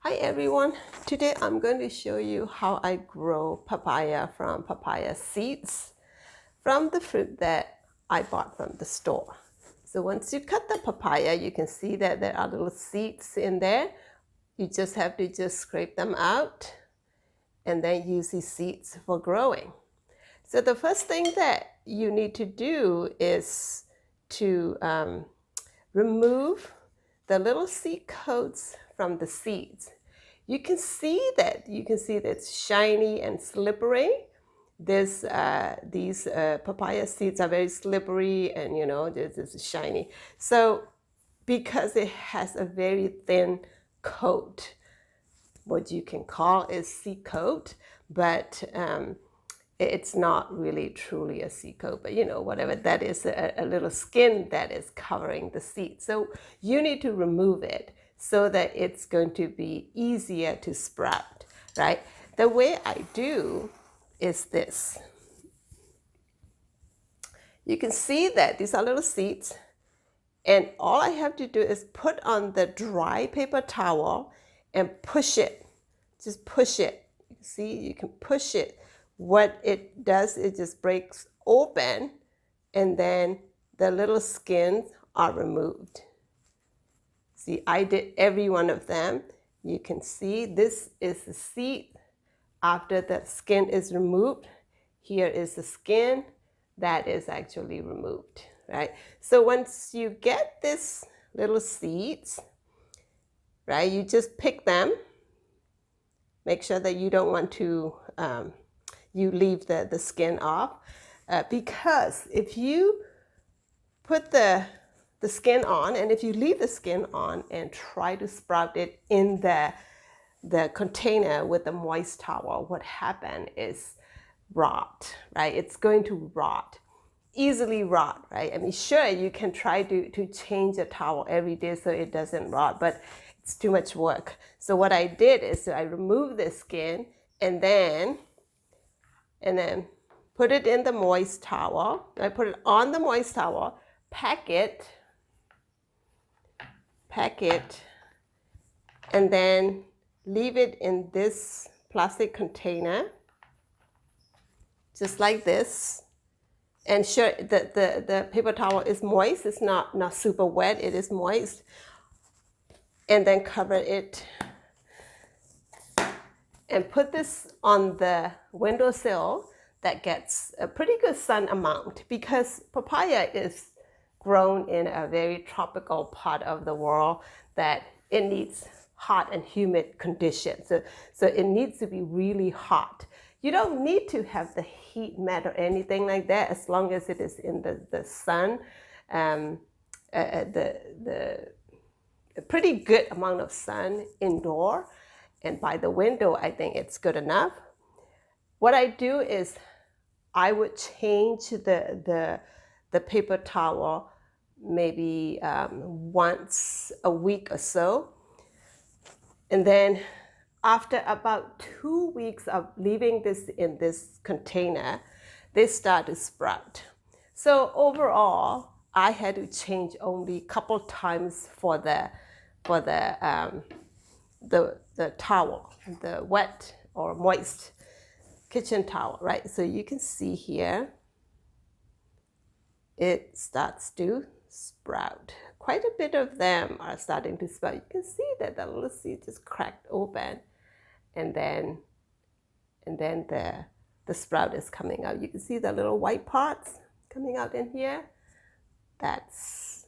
Hi everyone, today I'm going to show you how I grow papaya from papaya seeds from the fruit that I bought from the store. So once you cut the papaya, you can see that there are little seeds in there. You just have to scrape them out and then use these seeds for growing. So the first thing that you need to do is to remove the little seed coats from the seeds. You can see that it's shiny and slippery. These papaya seeds are very slippery and this is shiny. So because it has a very thin coat, what you can call is seed coat, but it's not really truly a seed coat, but whatever, that is a little skin that is covering the seed. So you need to remove it so that it's going to be easier to sprout, right? The way I do is this. You can see that these are little seeds, and all I have to do is put on the dry paper towel and push it. Just push it. See, you can push it. What it does, it just breaks open, and then the little skins are removed. See, I did every one of them. You can see this is the seed. After the skin is removed, here is the skin that is actually removed, right? So once you get this little seeds, right, you just pick them. Make sure that you don't want to, you leave the skin off, because if you put the skin on, and if you leave the skin on and try to sprout it in the container with a moist towel, what happens is rot, right? It's going to rot, easily rot, right? I mean, sure, you can try to change the towel every day so it doesn't rot, but it's too much work. So what I did is I removed the skin and then put it in the moist towel. I put it on the moist towel, pack it, and then leave it in this plastic container, just like this. And sure, the paper towel is moist. It's not super wet. It is moist. And then cover it and put this on the windowsill that gets a pretty good sun amount, because papaya is grown in a very tropical part of the world that it needs hot and humid conditions. So it needs to be really hot. You don't need to have the heat mat or anything like that, as long as it is in the sun. The pretty good amount of sun indoor and by the window, I think it's good enough. What I do is I would change the paper towel maybe once a week or so. And then after about 2 weeks of leaving this in this container, they start to sprout. So overall, I had to change only a couple times for the towel, the wet or moist kitchen towel, right? So you can see here, it starts to sprout. Quite a bit of them are starting to sprout. You can see that the little seed just cracked open, and then the sprout is coming out. You can see the little white parts coming out in here. That's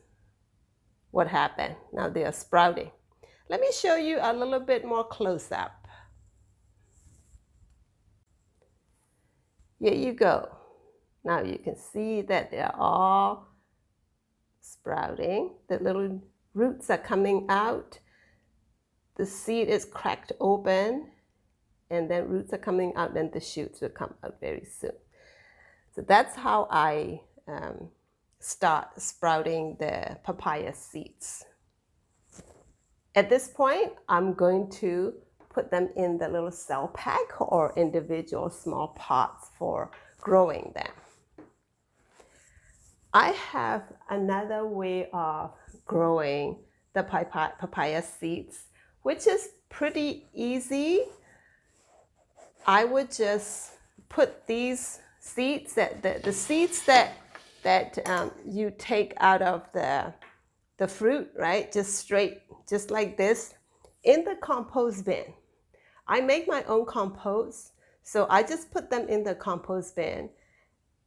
what happened. Now they are sprouting. Let me show you a little bit more close up. Here you go. Now you can see that they're all sprouting. The little roots are coming out. The seed is cracked open, and then roots are coming out, and the shoots will come out very soon. So that's how I start sprouting the papaya seeds. At this point, I'm going to put them in the little cell pack or individual small pots for growing them. I have another way of growing the papaya seeds which is pretty easy. I would just put these seeds, the seeds that you take out of the fruit, right? Just straight, just like this, in the compost bin. I make my own compost, so I just put them in the compost bin.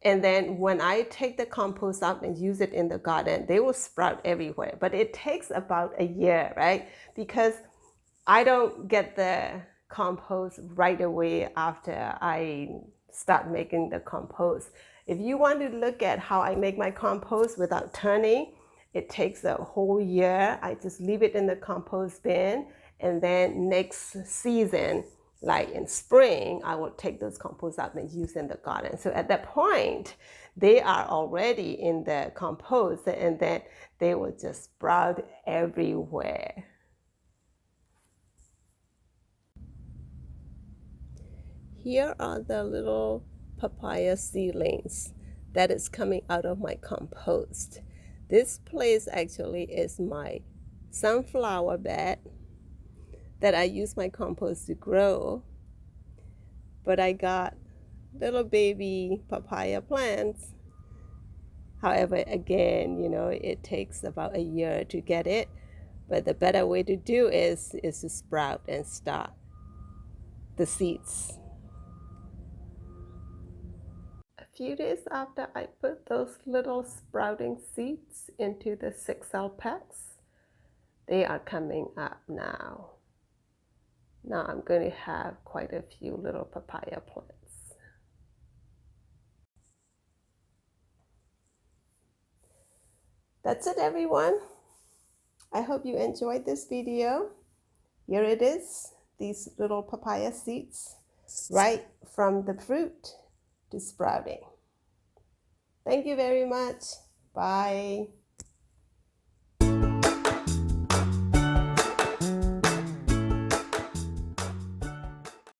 And then when I take the compost out and use it in the garden, they will sprout everywhere. But it takes about a year, right? Because I don't get the compost right away after I start making the compost. If you want to look at how I make my compost without turning, it takes a whole year. I just leave it in the compost bin, and then next season, like in spring, I will take those compost out and use in the garden. So at that point, they are already in the compost, and then they will just sprout everywhere. Here are the little papaya seedlings that is coming out of my compost. This place actually is my sunflower bed that I use my compost to grow. But I got little baby papaya plants. However, again, it takes about a year to get it. But the better way to do is to sprout and start the seeds. A few days after I put those little sprouting seeds into the 6 cell packs, they are coming up now. Now I'm going to have quite a few little papaya plants. That's it, everyone. I hope you enjoyed this video. Here it is, these little papaya seeds, right from the fruit to sprouting. Thank you very much. Bye.